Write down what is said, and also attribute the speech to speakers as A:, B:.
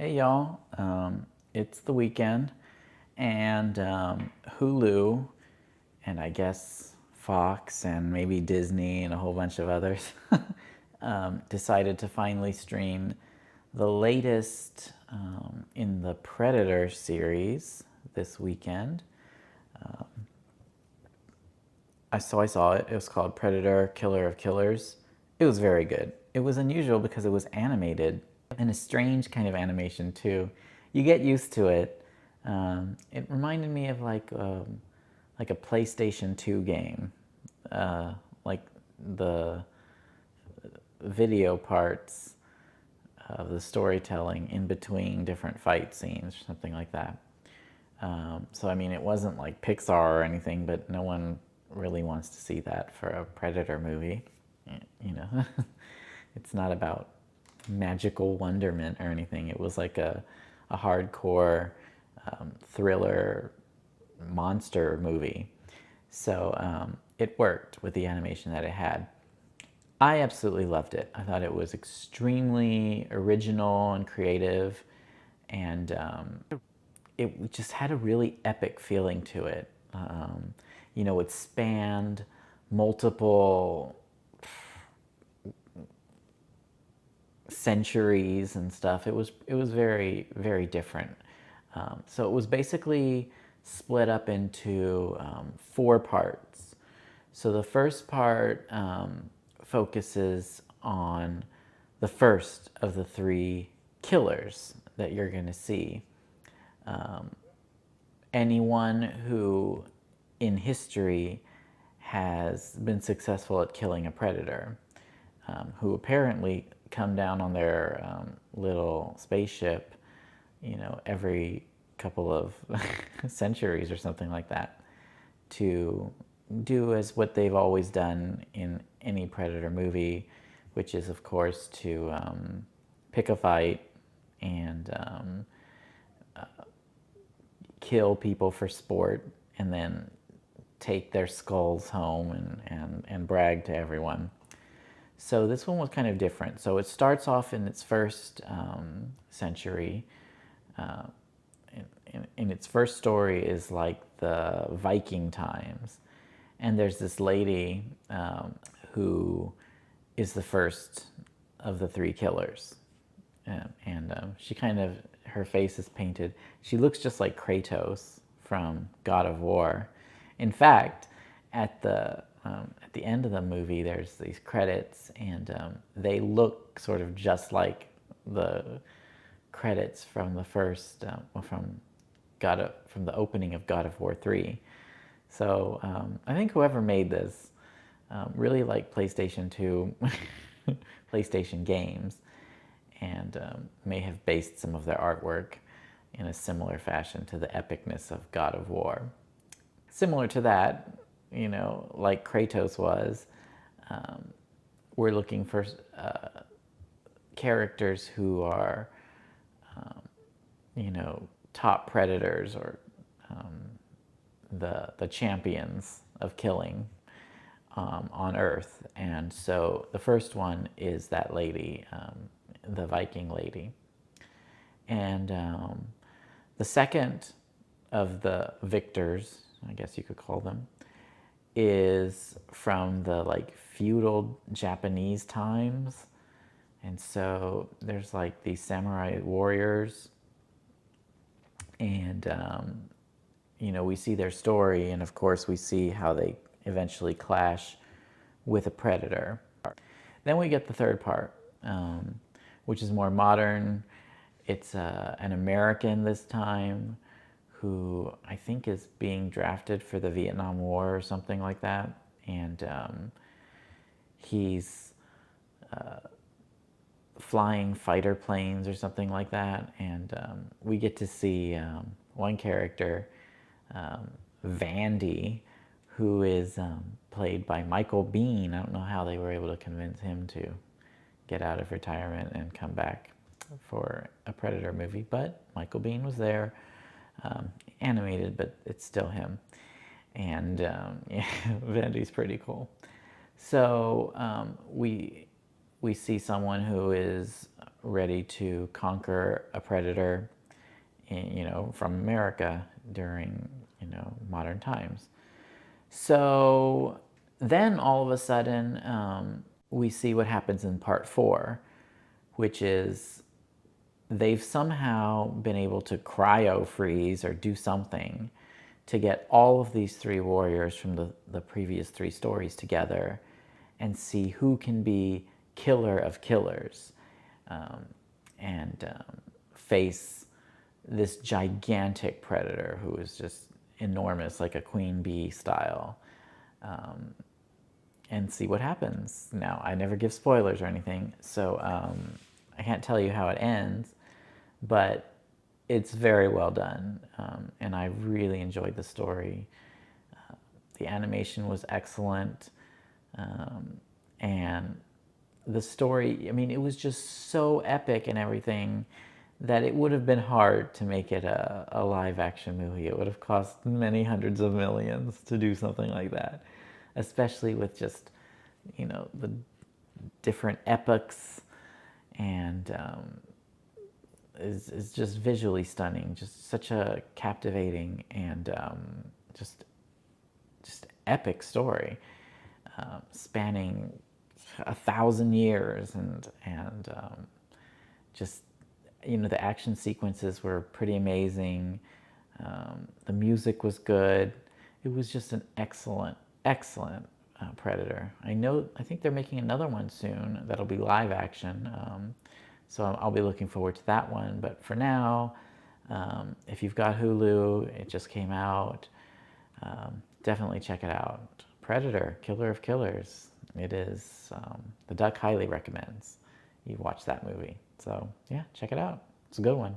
A: Hey y'all, it's the weekend and Hulu and I guess Fox and maybe Disney and a whole bunch of others decided to finally stream the latest in the Predator series this weekend. I saw it. It was called Predator Killer of Killers. It was very good. It was unusual because it was animated and a strange kind of animation too. You get used to it. It reminded me of like a PlayStation 2 game, like the video parts of the storytelling in between different fight scenes, something like that. So I mean, it wasn't like Pixar or anything, but no one really wants to see that for a Predator movie. You know, it's not about magical wonderment or anything. It was like a hardcore thriller monster movie. So it worked with the animation that it had. I absolutely loved it. I thought it was extremely original and creative, and it just had a really epic feeling to it. It spanned multiple centuries and stuff. It was very very different. So it was basically split up into four parts. So the first part focuses on the first of the three killers that you're going to see. Anyone who in history has been successful at killing a predator, who apparently come down on their little spaceship, every couple of centuries or something like that, to do as what they've always done in any predator movie, which is of course to pick a fight and kill people for sport and then take their skulls home and brag to everyone. So this one was kind of different. So it starts off in its first century. In its first story is like the Viking times. And there's this lady who is the first of the three killers. And she kind of, her face is painted. She looks just like Kratos from God of War. In fact, at the end of the movie, there's these credits, and they look sort of just like the credits from the first, from the opening of God of War 3. So I think whoever made this really liked PlayStation 2, PlayStation games, and may have based some of their artwork in a similar fashion to the epicness of God of War. Similar to that, like Kratos was, we're looking for characters who are, top predators or the champions of killing on Earth. And so the first one is that lady, the Viking lady. And the second of the victors, I guess you could call them, is from the like feudal Japanese times. And so there's like these samurai warriors, and we see their story, and of course we see how they eventually clash with a predator. Then we get the third part, which is more modern. It's an American this time who I think is being drafted for the Vietnam War or something like that. And he's flying fighter planes or something like that. And we get to see one character, Vandy, who is played by Michael Biehn. I don't know how they were able to convince him to get out of retirement and come back for a Predator movie, but Michael Biehn was there, animated, but it's still him. And yeah, Vandy's pretty cool. So we we see someone who is ready to conquer a predator, from America during, modern times. So then all of a sudden, we see what happens in part 4, which is they've somehow been able to cryo freeze or do something to get all of these 3 warriors from the previous 3 stories together and see who can be killer of killers, and face this gigantic predator who is just enormous, like a queen bee style, and see what happens. Now, I never give spoilers or anything, so I can't tell you how it ends, but it's very well done, and I really enjoyed the story. The animation was excellent, and the story, I mean, it was just so epic and everything that it would have been hard to make it a live action movie. It would have cost many hundreds of millions to do something like that, especially with just, the different epochs, and is just visually stunning, just such a captivating and just epic story, spanning 1,000 years, and just, the action sequences were pretty amazing. The music was good. It was just an excellent, excellent Predator. I think they're making another one soon that'll be live action. So I'll be looking forward to that one. But for now, if you've got Hulu, it just came out. Definitely check it out. Predator, Killer of Killers. It is, the Duck highly recommends you watch that movie. So yeah, check it out. It's a good one.